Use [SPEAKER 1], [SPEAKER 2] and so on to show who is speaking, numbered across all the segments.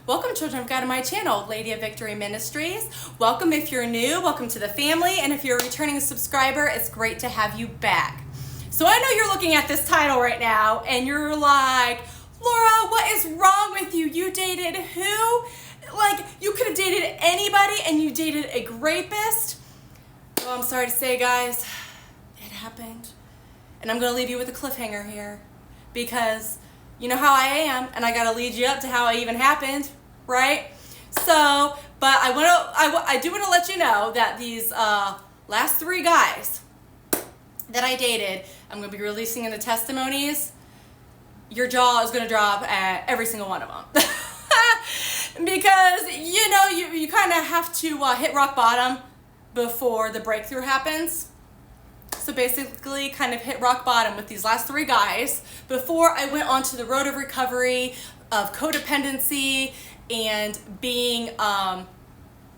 [SPEAKER 1] Welcome, children of God, to my channel, Lady of Victory Ministries. Welcome if you're new, welcome to the family, and if you're a returning subscriber, it's great to have you back. So I know you're looking at this title right now, and you're like, Laura, what is wrong with you? You dated who? Like, you could have dated anybody, and you dated a rapist? Well, I'm sorry to say, guys, it happened. And I'm going to leave you with a cliffhanger here, because you know how I am, and I got to lead you up to how it even happened, right? So, but I do want to let you know that these last three guys that I dated, I'm going to be releasing in the testimonies. Your jaw is going to drop at every single one of them. Because, you know, you kind of have to hit rock bottom before the breakthrough happens. So basically kind of hit rock bottom with these last three guys before I went onto the road of recovery, of codependency, and being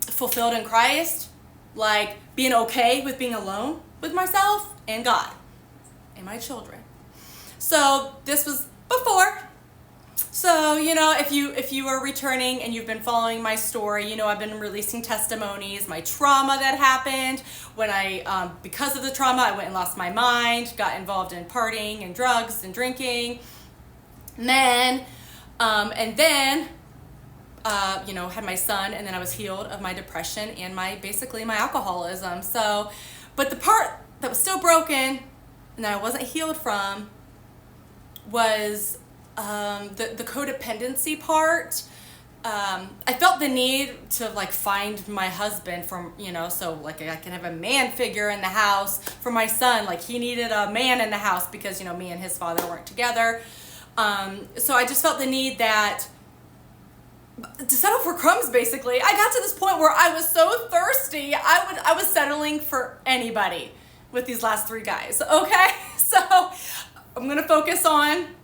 [SPEAKER 1] fulfilled in Christ, like being okay with being alone with myself and God and my children. So this was before. So, you know, if you are returning and you've been following my story, you know I've been releasing testimonies, my trauma that happened when I, because of the trauma, I went and lost my mind, got involved in partying and drugs and drinking, and then, you know, had my son, and then I was healed of my depression and basically my alcoholism. So, but the part that was still broken and that I wasn't healed from was the codependency part. I felt the need to like find my husband from, you know, so like I can have a man figure in the house for my son. Like he needed a man in the house because, you know, me and his father weren't together. So I just felt the need that to settle for crumbs, basically. I got to this point where I was so thirsty, I was settling for anybody with these last three guys, okay? So I'm gonna focus on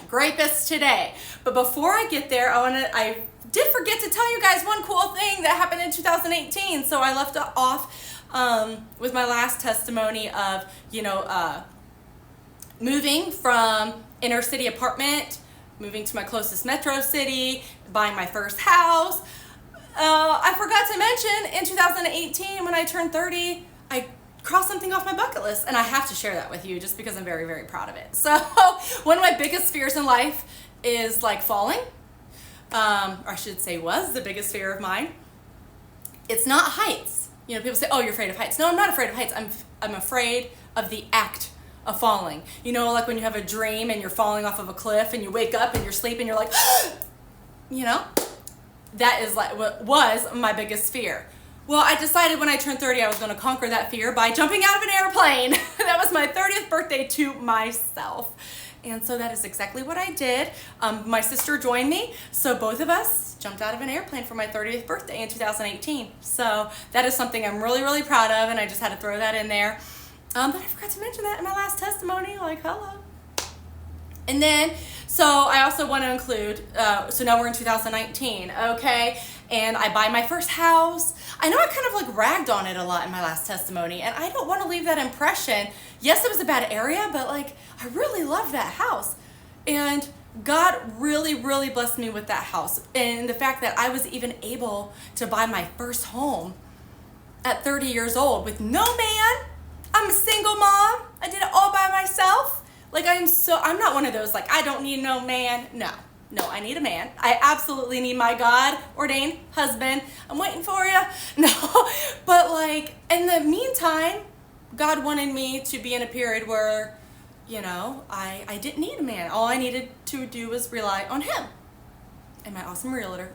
[SPEAKER 1] rapists today. But before I get there, I did forget to tell you guys one cool thing that happened in 2018. So I left off with my last testimony of, you know, moving from inner city apartment, moving to my closest metro city, buying my first house. I forgot to mention in 2018 when I turned 30, I crossed something off my bucket list, and I have to share that with you just because I'm very, very proud of it. So one of my biggest fears in life is like falling, or I should say was the biggest fear of mine. It's not heights. You know, people say, oh, you're afraid of heights. No, I'm not afraid of heights. I'm afraid of the act of falling. You know, like when you have a dream and you're falling off of a cliff and you wake up and you're sleeping, you're like, you know, that is like what was my biggest fear. Well, I decided when I turned 30 I was going to conquer that fear by jumping out of an airplane. That was my 30th birthday to myself. And so that is exactly what I did. My sister joined me, so both of us jumped out of an airplane for my 30th birthday in 2018. So that is something I'm really, really proud of, and I just had to throw that in there. But I forgot to mention that in my last testimony, like, hello. And then, so I also want to include, so now we're in 2019, okay? And I buy my first house. I know I kind of like ragged on it a lot in my last testimony, and I don't want to leave that impression. Yes, it was a bad area, but like, I really loved that house. And God really, really blessed me with that house. And the fact that I was even able to buy my first home at 30 years old with no man. I'm a single mom. I did it all by myself. Like I'm not one of those, like, I don't need no man. No, I need a man. I absolutely need my God-ordained husband. I'm waiting for you. No, but like, in the meantime, God wanted me to be in a period where, you know, I didn't need a man. All I needed to do was rely on him and my awesome realtor.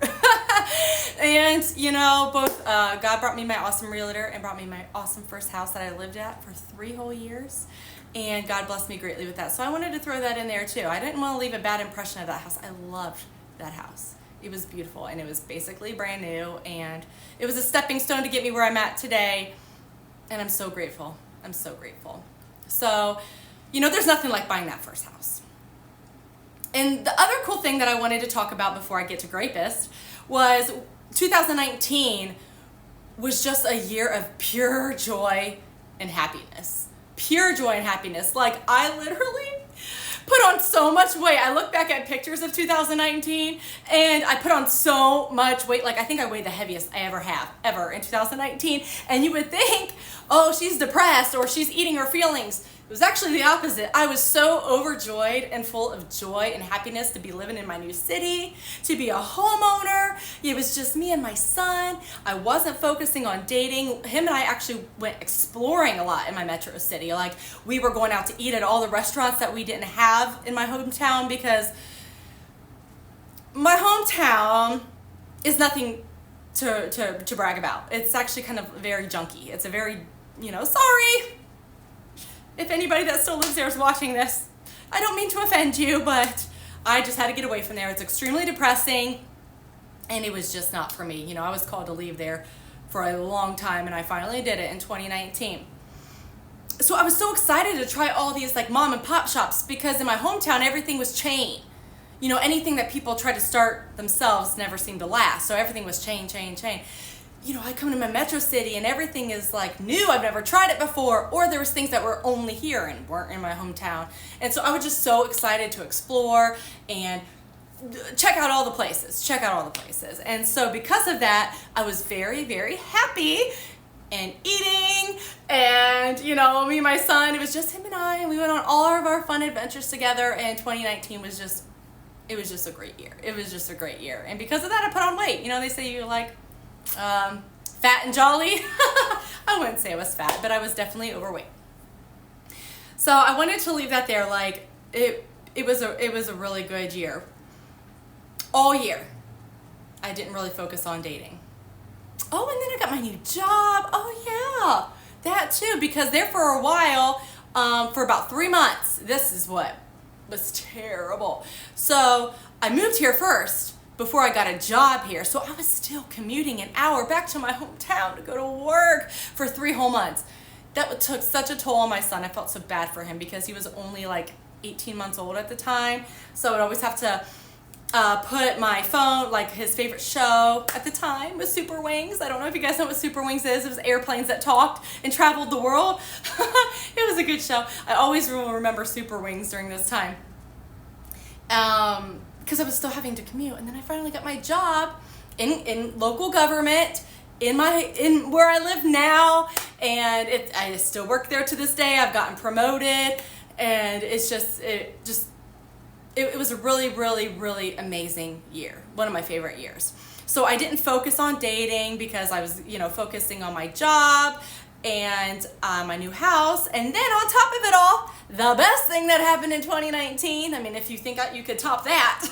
[SPEAKER 1] And, you know, both God brought me my awesome realtor and brought me my awesome first house that I lived at for 3 whole years. And God blessed me greatly with that. So I wanted to throw that in there too. I didn't want to leave a bad impression of that house. I loved that house. It was beautiful, and it was basically brand new, and it was a stepping stone to get me where I'm at today. And I'm so grateful. I'm so grateful. So, you know, there's nothing like buying that first house. And the other cool thing that I wanted to talk about before I get to Rapist was 2019 was just a year of pure joy and happiness. Pure joy and happiness. Like, I literally put on so much weight. I look back at pictures of 2019 and I put on so much weight. Like I think I weighed the heaviest I ever in 2019. And you would think, oh, she's depressed or she's eating her feelings. It was actually the opposite. I was so overjoyed and full of joy and happiness to be living in my new city, to be a homeowner. It was just me and my son. I wasn't focusing on dating. Him and I actually went exploring a lot in my metro city. Like we were going out to eat at all the restaurants that we didn't have in my hometown, because my hometown is nothing to brag about. It's actually kind of very junky. It's a very, sorry if anybody that still lives there is watching this. I don't mean to offend you, but I just had to get away from there. It's extremely depressing, and it was just not for me. I was called to leave there for a long time, and I finally did it in 2019. So I was so excited to try all these like mom and pop shops, because in my hometown, everything was chain. Anything that people try to start themselves never seemed to last. So everything was chain. I come to my metro city and everything is like new. I've never tried it before, or there was things that were only here and weren't in my hometown. And so I was just so excited to explore and check out all the places. And so because of that, I was very, very happy and eating, and me and my son, it was just him and I, and we went on all of our fun adventures together, and 2019 was just a great year. It was just a great year. And because of that, I put on weight. They say you're like fat and jolly. I wouldn't say I was fat, but I was definitely overweight. So I wanted to leave that there. Like it was a really good year. All year, I didn't really focus on dating. Oh, and then I got my new job. Oh yeah, that too. Because there for a while, for about 3 months, this is what was terrible. So I moved here first before I got a job here. So I was still commuting an hour back to my hometown to go to work for 3 whole months. That took such a toll on my son. I felt so bad for him because he was only like 18 months old at the time. So I'd always have to put my phone, like his favorite show at the time was Super Wings. I don't know if you guys know what Super Wings is. It was airplanes that talked and traveled the world. It was a good show. I always will remember Super Wings during this time. Because I was still having to commute. And then I finally got my job in local government in where I live now. And I still work there to this day. I've gotten promoted, and it was a really, really, really amazing year. One of my favorite years. So I didn't focus on dating because I was, focusing on my job and my new house. And then on top of it all, the best thing that happened in 2019, I mean, if you think you could top that,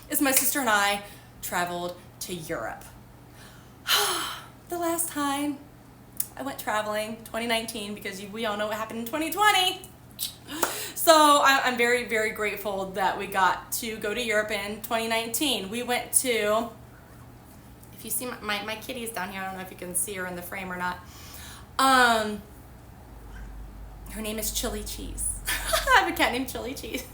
[SPEAKER 1] is my sister and I traveled to Europe. The last time I went traveling, 2019, because we all know what happened in 2020. So I'm very, very grateful that we got to go to Europe in 2019. We went to, if you see my kitty's down here, I don't know if you can see her in the frame or not. Her name is Chili Cheese. I have a cat named Chili Cheese.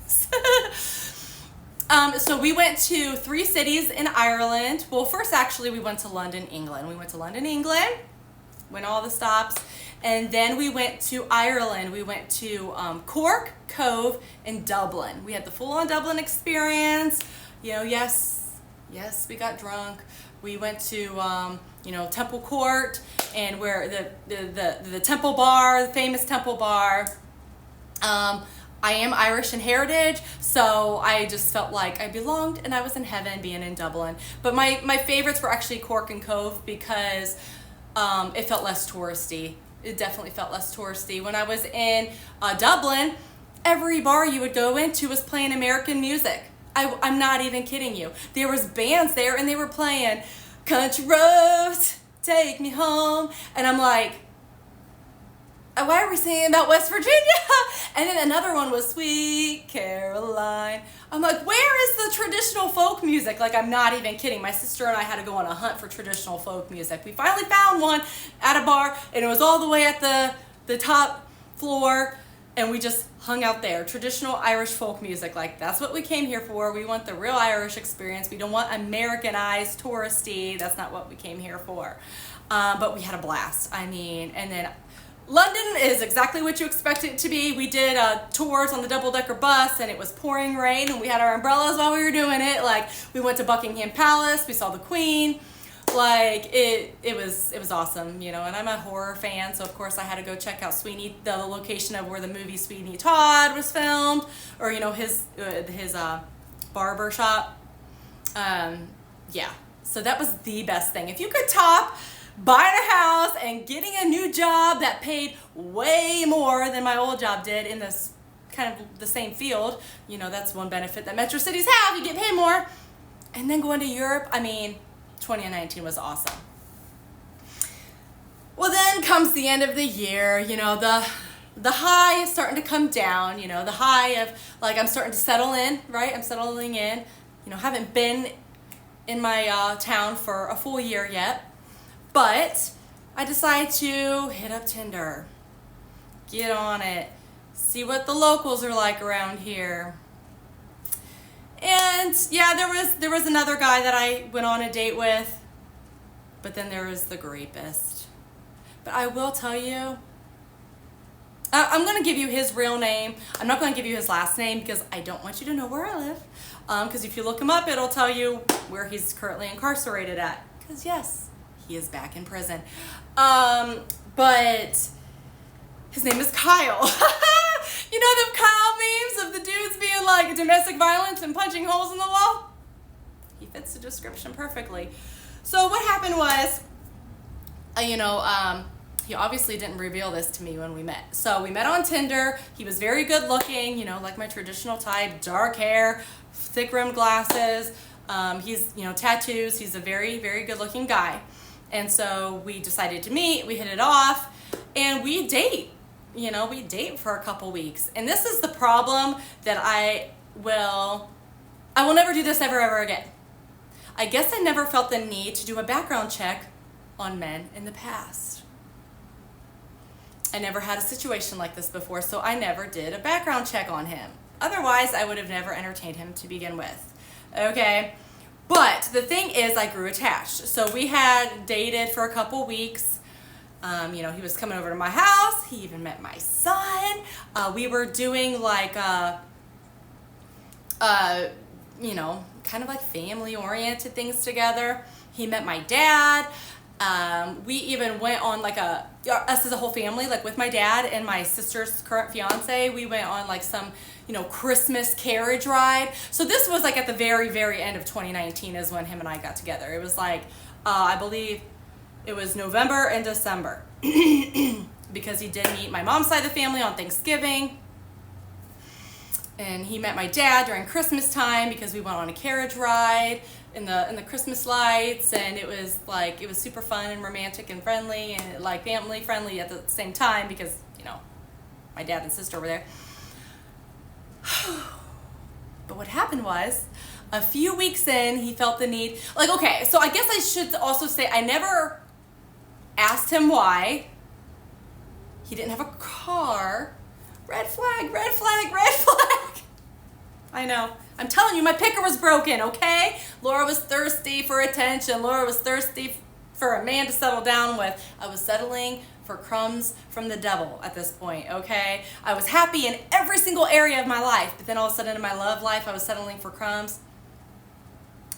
[SPEAKER 1] So we went to 3 cities in Ireland. Well, first actually we went to London, England. We went to London, England, went all the stops. And then we went to Ireland. We went to Cork, Cove, and Dublin. We had the full-on Dublin experience. Yes, we got drunk. We went to, Temple Court, and where the Temple Bar, the famous Temple Bar. I am Irish in heritage, so I just felt like I belonged and I was in heaven being in Dublin. But my favorites were actually Cork and Cove because it felt less touristy. It definitely felt less touristy. When I was in Dublin, every bar you would go into was playing American music. I'm not even kidding you. There was bands there, and they were playing Country Roads, Take Me Home. And I'm like, why are we singing about West Virginia? And then another one was Sweet Caroline. I'm like, where is the traditional folk music? Like, I'm not even kidding. My sister and I had to go on a hunt for traditional folk music. We finally found one at a bar, and it was all the way at the top floor, and we just hung out there. Traditional Irish folk music. Like, that's what we came here for. We want the real Irish experience. We don't want Americanized, touristy. That's not what we came here for. But we had a blast. I mean, and then London is exactly what you expect it to be. We did tours on the double-decker bus, and it was pouring rain, and we had our umbrellas while we were doing it. Like, we went to Buckingham Palace, we saw the Queen. Like, it was awesome, you know. And I'm a horror fan, so of course I had to go check out the location of where the movie Sweeney Todd was filmed, or, you know, his barber shop. Yeah, so that was the best thing. If you could top buying a house and getting a new job that paid way more than my old job did in this kind of the same field, you know, that's one benefit that metro cities have. You get paid more. And then going to Europe, I mean, 2019 was awesome. Well, then comes the end of the year, you know, the high is starting to come down, you know, the high of, like, I'm starting to settle in, right? I'm settling in, you know, haven't been in my town for a full year yet. But I decided to hit up Tinder, get on it, see what the locals are like around here. And yeah, there was another guy that I went on a date with, but then there was the rapist. But I will tell you, I'm going to give you his real name. I'm not going to give you his last name because I don't want you to know where I live. Because if you look him up, it'll tell you where he's currently incarcerated at. Because yes, he is back in prison. But his name is Kyle. You know them Kyle memes of the dudes being like domestic violence and punching holes in the wall? He fits the description perfectly. So what happened was, he obviously didn't reveal this to me when we met. So we met on Tinder. He was very good looking, you know, like my traditional type, dark hair, thick rimmed glasses. He's, you know, tattoos. He's a very, very good looking guy. And so we decided to meet, we hit it off, and we date. You know, we date for a couple weeks. And this is the problem that I will never do this ever again. I guess I never felt the need to do a background check on men in the past. I never had a situation like this before, so I never did a background check on him. Otherwise, I would have never entertained him to begin with. Okay? But the thing is, I grew attached. So we had dated for a couple weeks. You know, he was coming over to my house. He even met my son. We were doing like, you know, kind of like family-oriented things together. He met my dad. We even went on like us as a whole family, like with my dad and my sister's current fiance, we went on like some, you know, Christmas carriage ride. So this was like at the very, very end of 2019 is when him and I got together. It was like, I believe it was November and December because he did meet my mom's side of the family on Thanksgiving. And he met my dad during Christmas time because we went on a carriage ride in the Christmas lights, and it was super fun and romantic and friendly and like family friendly at the same time because, you know, my dad and sister were there. But what happened was, a few weeks in, he felt the need, like, okay, so I guess I should also say I never asked him why. He didn't have a car. Red flag, red flag, red flag. I know. I'm telling you, my picker was broken, okay? Laura was thirsty for attention. Laura was thirsty for a man to settle down with. I was settling for crumbs from the devil at this point, okay? I was happy in every single area of my life, but then all of a sudden in my love life, I was settling for crumbs.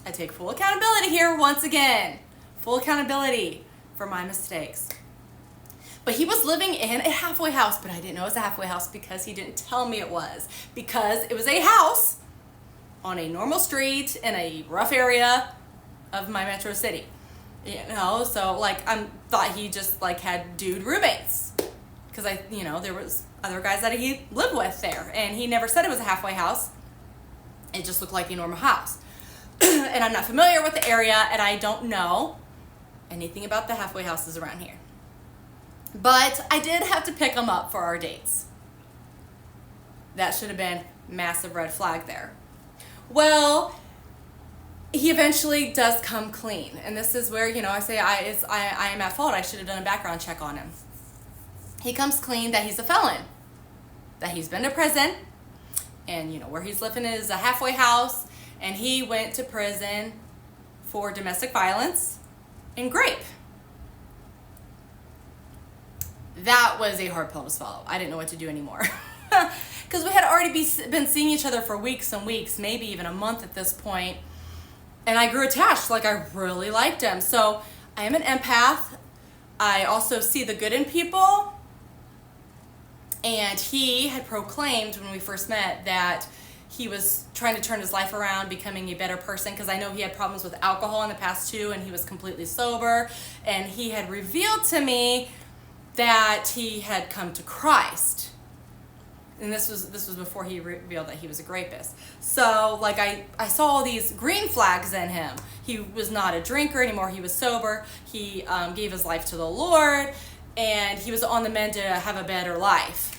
[SPEAKER 1] I take full accountability here once again. Full accountability for my mistakes. But he was living in a halfway house, but I didn't know it was a halfway house because he didn't tell me it was. Because it was a house on a normal street in a rough area of my metro city. You know, so like I thought he just like had dude roommates. Because there was other guys that he lived with there. And he never said it was a halfway house. It just looked like a normal house. And I'm not familiar with the area, and I don't know anything about the halfway houses around here. But I did have to pick him up for our dates. That should have been massive red flag there. Well, he eventually does come clean. And this is where, I say I am at fault. I should have done a background check on him. He comes clean that he's a felon, that he's been to prison, and where he's living is a halfway house, and he went to prison for domestic violence and rape. that was a hard pill to swallow. I didn't know what to do anymore. Because we had already been seeing each other for weeks and weeks, maybe even a month at this point. And I grew attached, like I really liked him. So I am an empath. I also see the good in people. And he had proclaimed when we first met that he was trying to turn his life around, becoming a better person, because I know he had problems with alcohol in the past too, and he was completely sober. And he had revealed to me that he had come to Christ. And this was before he revealed that he was a rapist. So like I saw all these green flags in him. He was not a drinker anymore. He was sober. He gave his life to the Lord, and he was on the mend to have a better life.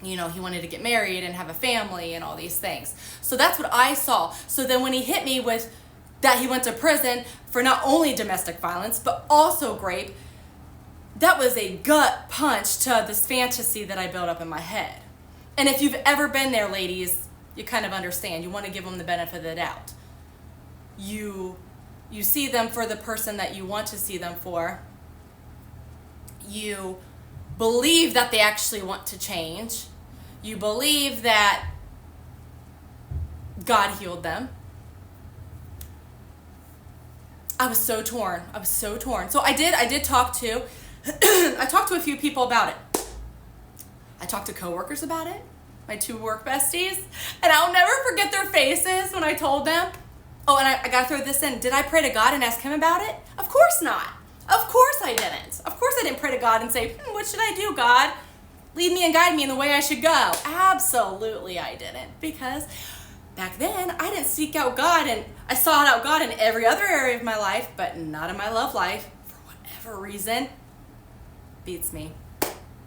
[SPEAKER 1] You know, he wanted to get married and have a family and all these things. So that's what I saw. So then when he hit me with that he went to prison for not only domestic violence, but also rape, that was a gut punch to this fantasy that I built up in my head. And if you've ever been there, ladies, you kind of understand. You want to give them the benefit of the doubt. You see them for the person that you want to see them for. You believe that they actually want to change. You believe that God healed them. I was so torn. So I did talk to I talked to a few people about it. I talked to coworkers about it, my 2 work besties, and I'll never forget their faces when I told them. Oh, and I gotta throw this in. Did I pray to God and ask him about it? Of course not. Of course I didn't. Of course I didn't pray to God and say, what should I do, God? Lead me and guide me in the way I should go. Absolutely I didn't. Because back then, I didn't seek out God, and I sought out God in every other area of my life, but not in my love life. For whatever reason, beats me.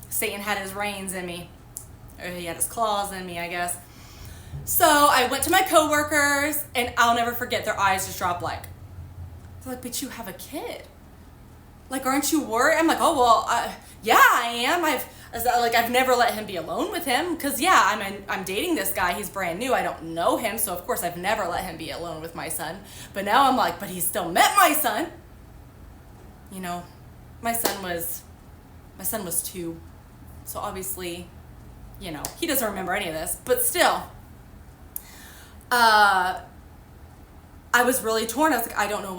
[SPEAKER 1] Satan had his reins in me. Or he had his claws in me, I guess. So I went to my coworkers, and I'll never forget, their eyes just dropped like, they're like, but you have a kid. Like, aren't you worried? I'm like, oh, well, yeah, I am. I've never let him be alone with him, because, yeah, I'm dating this guy. He's brand new. I don't know him, so, of course, I've never let him be alone with my son. But now I'm like, but he still met my son. You know, my son was 2, so obviously, you know, he doesn't remember any of this, but still, I was really torn. I was like, I don't know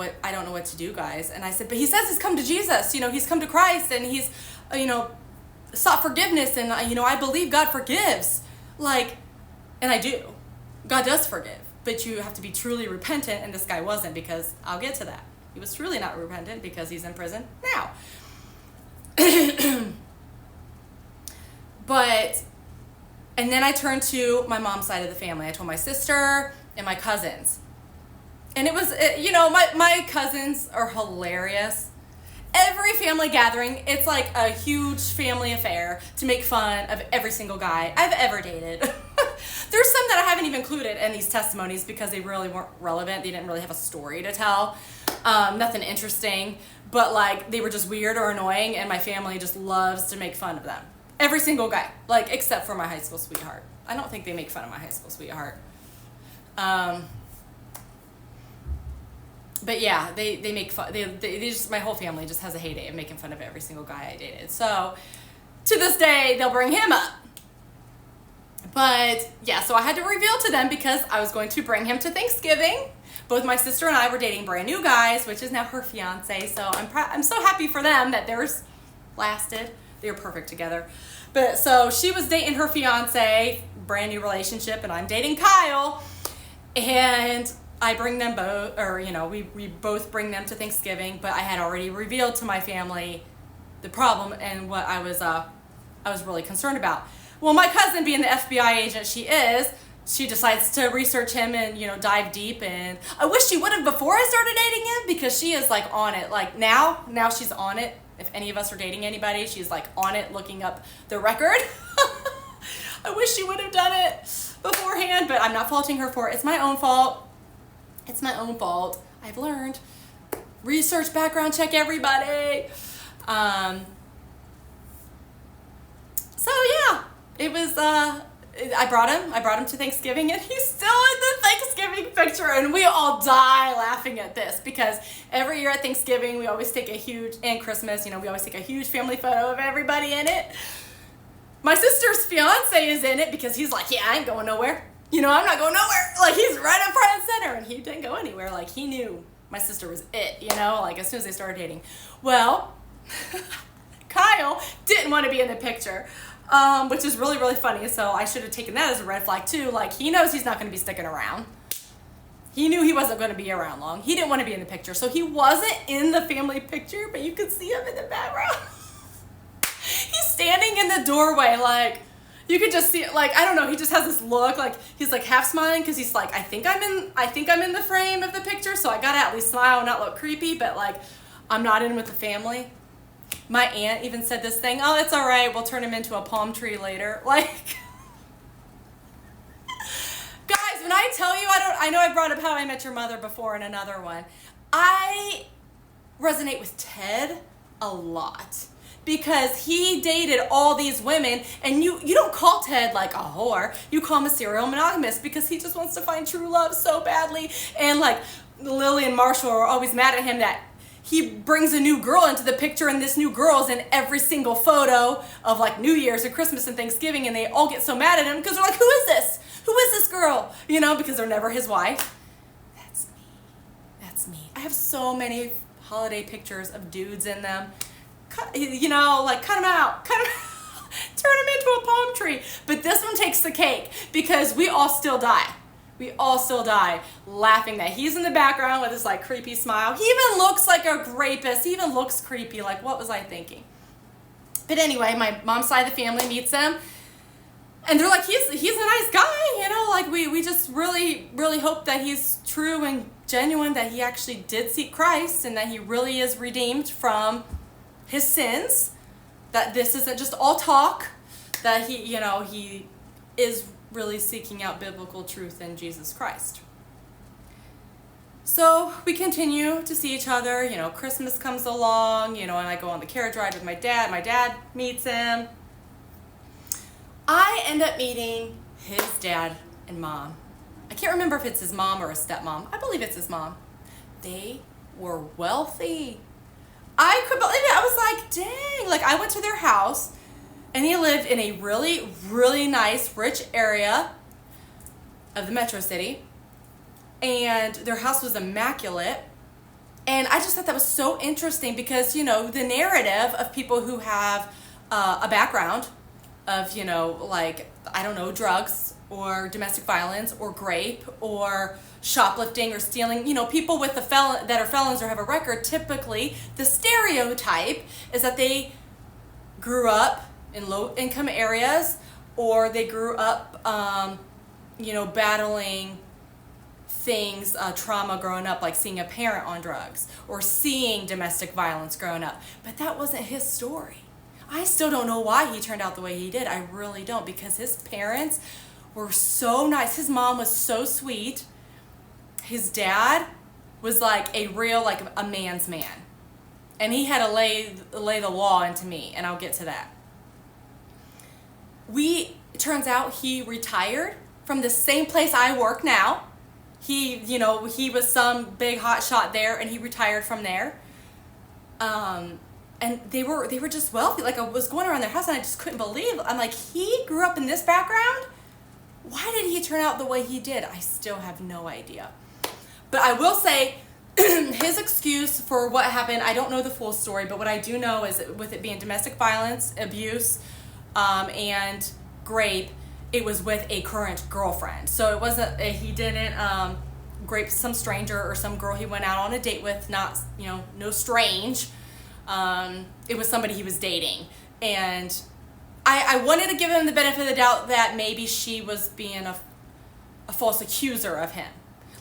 [SPEAKER 1] what to do, guys. And I said, but he says he's come to Jesus, you know, he's come to Christ, and he's, you know, sought forgiveness, and, you know, I believe God forgives. Like, and I do. God does forgive, but you have to be truly repentant, and this guy wasn't, because I'll get to that. He was truly not repentant because he's in prison now. But, and then I turned to my mom's side of the family. I told my sister and my cousins. And it was, you know, my cousins are hilarious. Every family gathering, it's like a huge family affair to make fun of every single guy I've ever dated. There's some that I haven't even included in these testimonies because they really weren't relevant. They didn't really have a story to tell. Nothing interesting. But, like, they were just weird or annoying, and my family just loves to make fun of them. Every single guy. Like, except for my high school sweetheart. I don't think they make fun of my high school sweetheart. But yeah, they make fun. They just, my whole family just has a heyday of making fun of every single guy I dated. So to this day, they'll bring him up. But yeah, so I had to reveal to them because I was going to bring him to Thanksgiving. Both my sister and I were dating brand new guys, which is now her fiance. So I'm so happy for them that theirs lasted. They were perfect together. But so she was dating her fiance, brand new relationship, and I'm dating Kyle. And I bring them both, or, you know, we both bring them to Thanksgiving, but I had already revealed to my family the problem and what I was really concerned about. Well, my cousin, being the FBI agent she is, she decides to research him and, you know, dive deep. And I wish she would have before I started dating him, because she is, like, on it. Like, now she's on it. If any of us are dating anybody, she's, like, on it, looking up the record. I wish she would have done it beforehand, but I'm not faulting her for it. It's my own fault. It's my own fault. I've learned. Research, background check everybody. So yeah, it was I brought him to Thanksgiving, and he's still in the Thanksgiving picture, and we all die laughing at this because every year at Thanksgiving we always take a huge, and Christmas, we always take a huge family photo of everybody in it. My sister's fiance is in it because he's like, yeah, I ain't going nowhere. I'm not going nowhere. Like, he's right up front and center, and he didn't go anywhere. Like, he knew my sister was it, like as soon as they started dating. Well, Kyle didn't want to be in the picture. Which is really, really funny. So I should have taken that as a red flag too. Like, he knows he's not going to be sticking around. He knew he wasn't going to be around long. He didn't want to be in the picture. So he wasn't in the family picture, but you could see him in the background. He's standing in the doorway, like, you could just see it, like, I don't know, he just has this look, like, he's like half smiling because he's like, I think I'm in the frame of the picture, so I gotta at least smile and not look creepy, but like, I'm not in with the family. My aunt even said this thing, oh, it's all right, we'll turn him into a palm tree later. Like, guys, when I tell you, I know I brought up How I Met Your Mother before in another one. I resonate with Ted a lot because he dated all these women, and you don't call Ted like a whore, you call him a serial monogamist because he just wants to find true love so badly. And like, Lily and Marshall are always mad at him that he brings a new girl into the picture, and this new girl's in every single photo of like New Year's and Christmas and Thanksgiving, and they all get so mad at him because they're like, who is this? Who is this girl? Because they're never his wife. That's me. That's me. I have so many holiday pictures of dudes in them. Cut them out. Turn them into a palm tree. But this one takes the cake because we all still die. We all still die laughing that he's in the background with this like creepy smile. He even looks like a rapist. He even looks creepy. Like, what was I thinking? But anyway, my mom's side of the family meets him, and they're like, he's a nice guy, like we just really, really hope that he's true and genuine, that he actually did seek Christ, and that he really is redeemed from his sins, that this isn't just all talk, that he is really seeking out biblical truth in Jesus Christ. So we continue to see each other, Christmas comes along, and I go on the carriage ride with my dad. My dad meets him. I end up meeting his dad and mom. I can't remember if it's his mom or his stepmom. I believe it's his mom. They were wealthy. I could believe it. I was like, dang. Like, I went to their house, and he lived in a really, really nice, rich area of the metro city. And their house was immaculate. And I just thought that was so interesting because, the narrative of people who have a background of, drugs or domestic violence or grape or shoplifting or stealing, people with that are felons or have a record, typically the stereotype is that they grew up in low-income areas, or they grew up, battling things, trauma growing up, like seeing a parent on drugs or seeing domestic violence growing up. But that wasn't his story. I still don't know why he turned out the way he did. I really don't, because his parents were so nice. His mom was so sweet. His dad was like a real, like a man's man. And he had to lay the law into me, and I'll get to that. It turns out he retired from the same place I work now. He was some big hot shot there, and he retired from there. And they were just wealthy. Like, I was going around their house, and I just couldn't believe. I'm like, he grew up in this background? Why did he turn out the way he did? I still have no idea. But I will say, his excuse for what happened, I don't know the full story, but what I do know is that with it being domestic violence, abuse, and grape, it was with a current girlfriend. So it wasn't, he didn't grape some stranger or some girl he went out on a date with, not, no strange. It was somebody he was dating. And I wanted to give him the benefit of the doubt that maybe she was being a false accuser of him.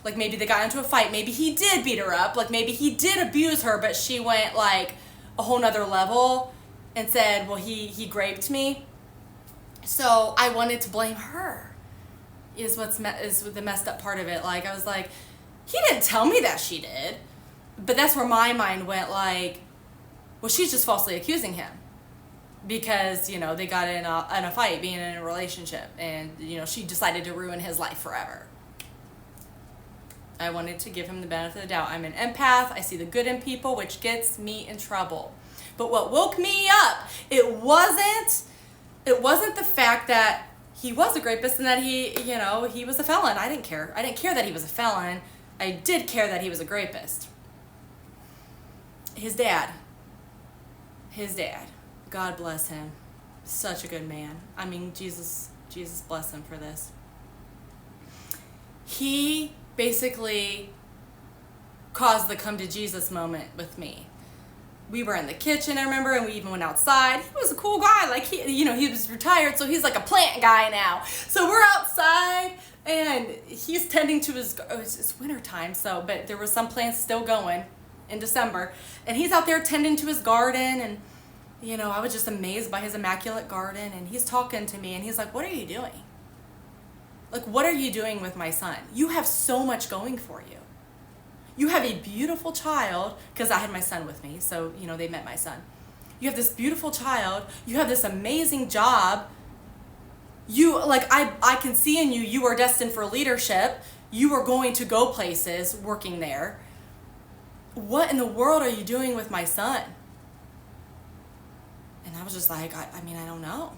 [SPEAKER 1] Like, maybe they got into a fight. Maybe he did beat her up. Like, maybe he did abuse her, but she went, like, a whole nother level and said, well, he raped me. So I wanted to blame her, is the messed up part of it. Like, I was like, he didn't tell me that she did. But that's where my mind went, like, well, she's just falsely accusing him. because, they got in a fight being in a relationship, and, she decided to ruin his life forever. I wanted to give him the benefit of the doubt. I'm an empath. I see the good in people, which gets me in trouble. But what woke me up, it wasn't the fact that he was a rapist and that he was a felon. I didn't care. I didn't care that he was a felon. I did care that he was a rapist. His dad, God bless him. Such a good man. I mean, Jesus bless him for this. He basically caused the come to Jesus moment with me. We were in the kitchen, I remember, and we even went outside. He was a cool guy. Like, he was retired, so he's like a plant guy now. So we're outside, and he's tending to it's winter time, but there were some plants still going in December. And he's out there tending to his garden, and, I was just amazed by his immaculate garden. And he's talking to me, and he's like, what are you doing? Like, what are you doing with my son? You have so much going for you. You have a beautiful child, because I had my son with me, so, they met my son. You have this beautiful child. You have this amazing job. I can see in you, you are destined for leadership. You are going to go places working there. What in the world are you doing with my son? And I was just like, I don't know.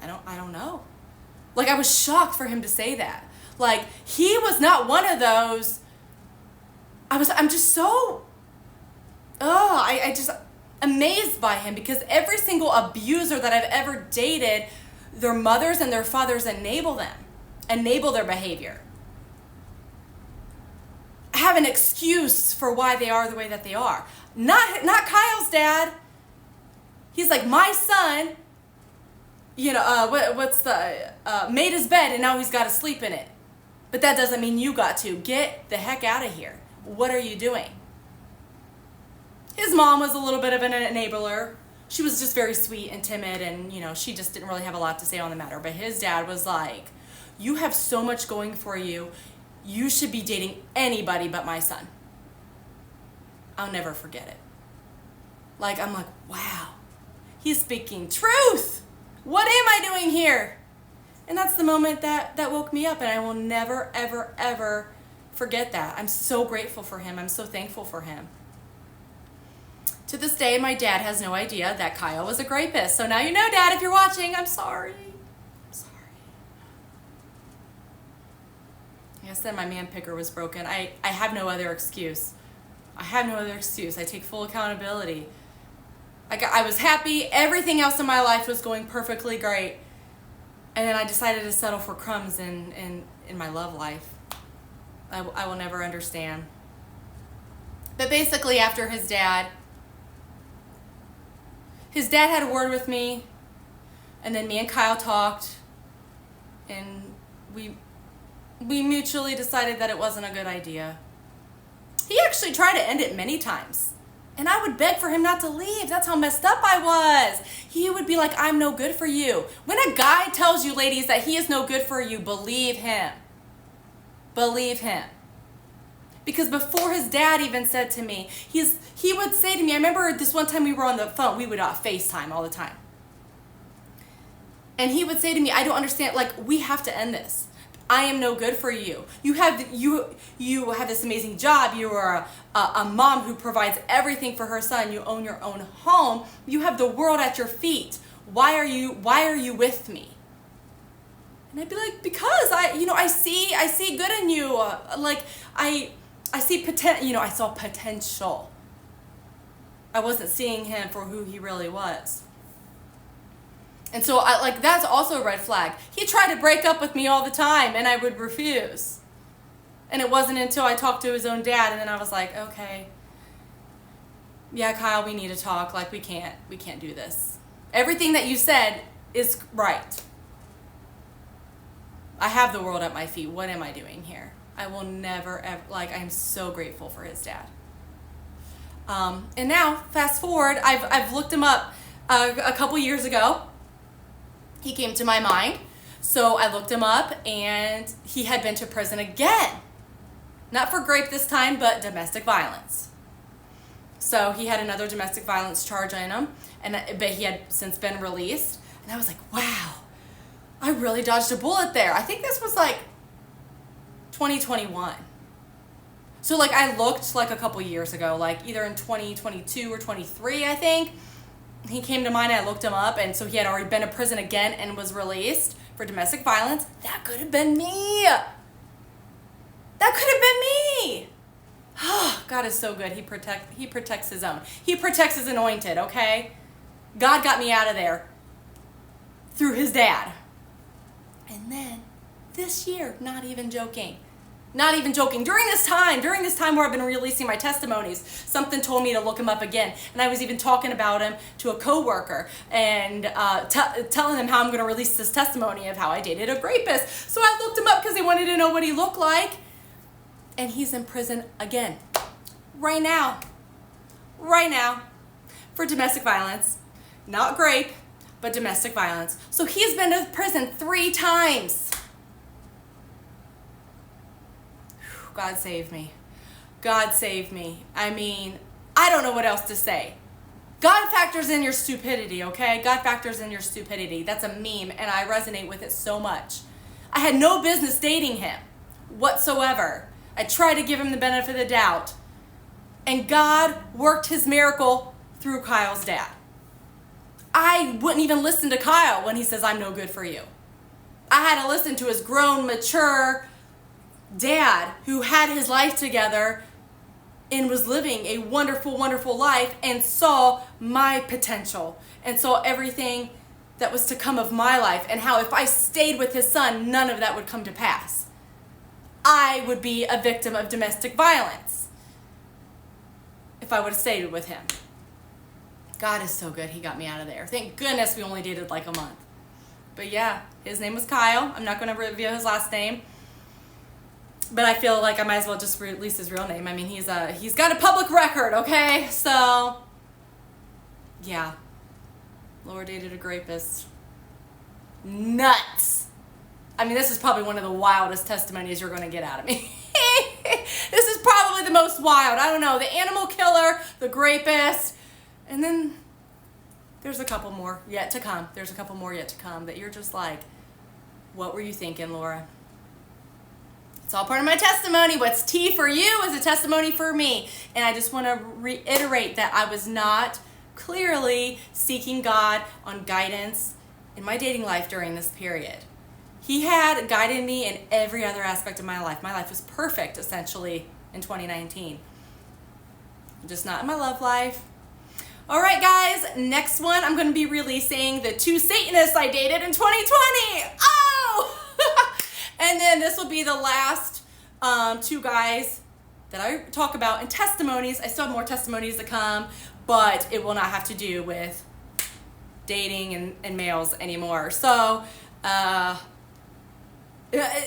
[SPEAKER 1] I don't know. Like, I was shocked for him to say that. Like, he was not one of those. I'm just so, I just amazed by him, because every single abuser that I've ever dated, their mothers and their fathers enable their behavior. Have an excuse for why they are the way that they are. Not Kyle's dad. He's like, my son, made his bed and now he's got to sleep in it. But that doesn't mean you got to. Get the heck out of here. What are you doing? His mom was a little bit of an enabler. She was just very sweet and timid, and, she just didn't really have a lot to say on the matter. But his dad was like, you have so much going for you. You should be dating anybody but my son. I'll never forget it. Like, I'm like, wow, he's speaking truth. What am I doing here? And that's the moment that woke me up, and I will never, ever, ever forget that. I'm so grateful for him. I'm so thankful for him. To this day, my dad has no idea that Kyle was a rapist. So now you know, Dad, if you're watching, I'm sorry. I'm sorry. Like I said, my man picker was broken. I have no other excuse. I take full accountability. I was happy. Everything else in my life was going perfectly great. And then I decided to settle for crumbs in my love life. I will never understand. But basically, after his dad had a word with me, and then me and Kyle talked, and we mutually decided that it wasn't a good idea. He actually tried to end it many times. And I would beg for him not to leave. That's how messed up I was. He would be like, I'm no good for you. When a guy tells you, ladies, that he is no good for you, believe him. Believe him. Because before his dad even said to me, he would say to me, I remember this one time we were on the phone, we would FaceTime all the time. And he would say to me, I don't understand, like, we have to end this. I am no good for you. You have this amazing job. You are a mom who provides everything for her son. You own your own home. You have the world at your feet. Why are you with me? And I'd be like, because I see good in you. I see potential. I saw potential. I wasn't seeing him for who he really was. And so that's also a red flag. He tried to break up with me all the time, and I would refuse. And it wasn't until I talked to his own dad, and then I was like, okay, yeah, Kyle, we need to talk. Like, we can't do this. Everything that you said is right. I have the world at my feet. What am I doing here? I will never, ever, I'm so grateful for his dad. And now, fast forward, I've looked him up a couple years ago. He came to my mind, so I looked him up, and he had been to prison again. Not for rape this time, but domestic violence. So he had another domestic violence charge on him, but he had since been released. And I was like, wow, I really dodged a bullet there. I think this was like 2021. So like I looked like a couple years ago, like either in 2022 or 23, I think. He came to mind, I looked him up, and so he had already been in prison again and was released for domestic violence. That could have been me. That could have been me. God is so good. He protects his own. He protects his anointed, okay? God got me out of there through his dad. And then this year, not even joking, during this time where I've been releasing my testimonies, something told me to look him up again. And I was even talking about him to a coworker and telling him how I'm going to release this testimony of how I dated a rapist. So I looked him up because I wanted to know what he looked like. And he's in prison again. Right now, for domestic violence. Not rape, but domestic violence. So he's been to prison 3 times. God save me. God save me. I mean, I don't know what else to say. God factors in your stupidity, okay? God factors in your stupidity. That's a meme, and I resonate with it so much. I had no business dating him whatsoever. I tried to give him the benefit of the doubt. And God worked his miracle through Kyle's dad. I wouldn't even listen to Kyle when he says, I'm no good for you. I had to listen to his grown, mature dad who had his life together and was living a wonderful, wonderful life and saw my potential and saw everything that was to come of my life and how if I stayed with his son, none of that would come to pass. I would be a victim of domestic violence if I would have stayed with him. God is so good. He got me out of there. Thank goodness we only dated like a month. But yeah, his name was Kyle. I'm not going to reveal his last name. But I feel like I might as well just release his real name. I mean, he's got a public record, okay? So, yeah. Laura dated a rapist. Nuts. I mean, this is probably one of the wildest testimonies you're going to get out of me. This is probably the most wild. I don't know. The animal killer, the rapist, and then there's a couple more yet to come. There's a couple more yet to come that you're just like, what were you thinking, Laura? It's all part of my testimony. What's tea for you is a testimony for me. And I just want to reiterate that I was not clearly seeking God on guidance in my dating life during this period. He had guided me in every other aspect of my life. My life was perfect, essentially, in 2019. Just not in my love life. All right, guys, next one, I'm going to be releasing the 2 Satanists I dated in 2020. Oh! And then this will be the last 2 guys that I talk about in testimonies. I still have more testimonies to come, but it will not have to do with dating and males anymore. So,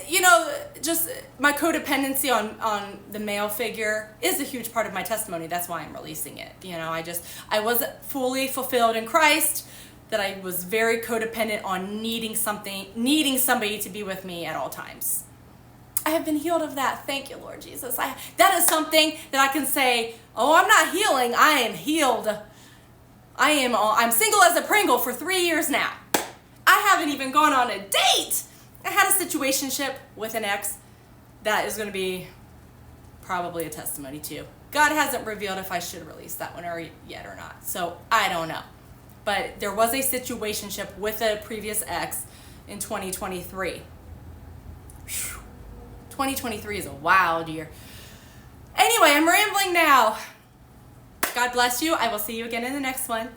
[SPEAKER 1] you know, just my codependency on the male figure is a huge part of my testimony. That's why I'm releasing it. You know, I wasn't fully fulfilled in Christ, that I was very codependent on needing somebody to be with me at all times. I have been healed of that. Thank you, Lord Jesus. That is something that I can say, oh, I'm not healing. I am healed. I'm single as a Pringle for 3 years now. I haven't even gone on a date. I had a situationship with an ex that is going to be probably a testimony too. God hasn't revealed if I should release that one yet or not. So I don't know. But there was a situationship with a previous ex in 2023. Whew. 2023 is a wild year. Anyway, I'm rambling now. God bless you. I will see you again in the next one.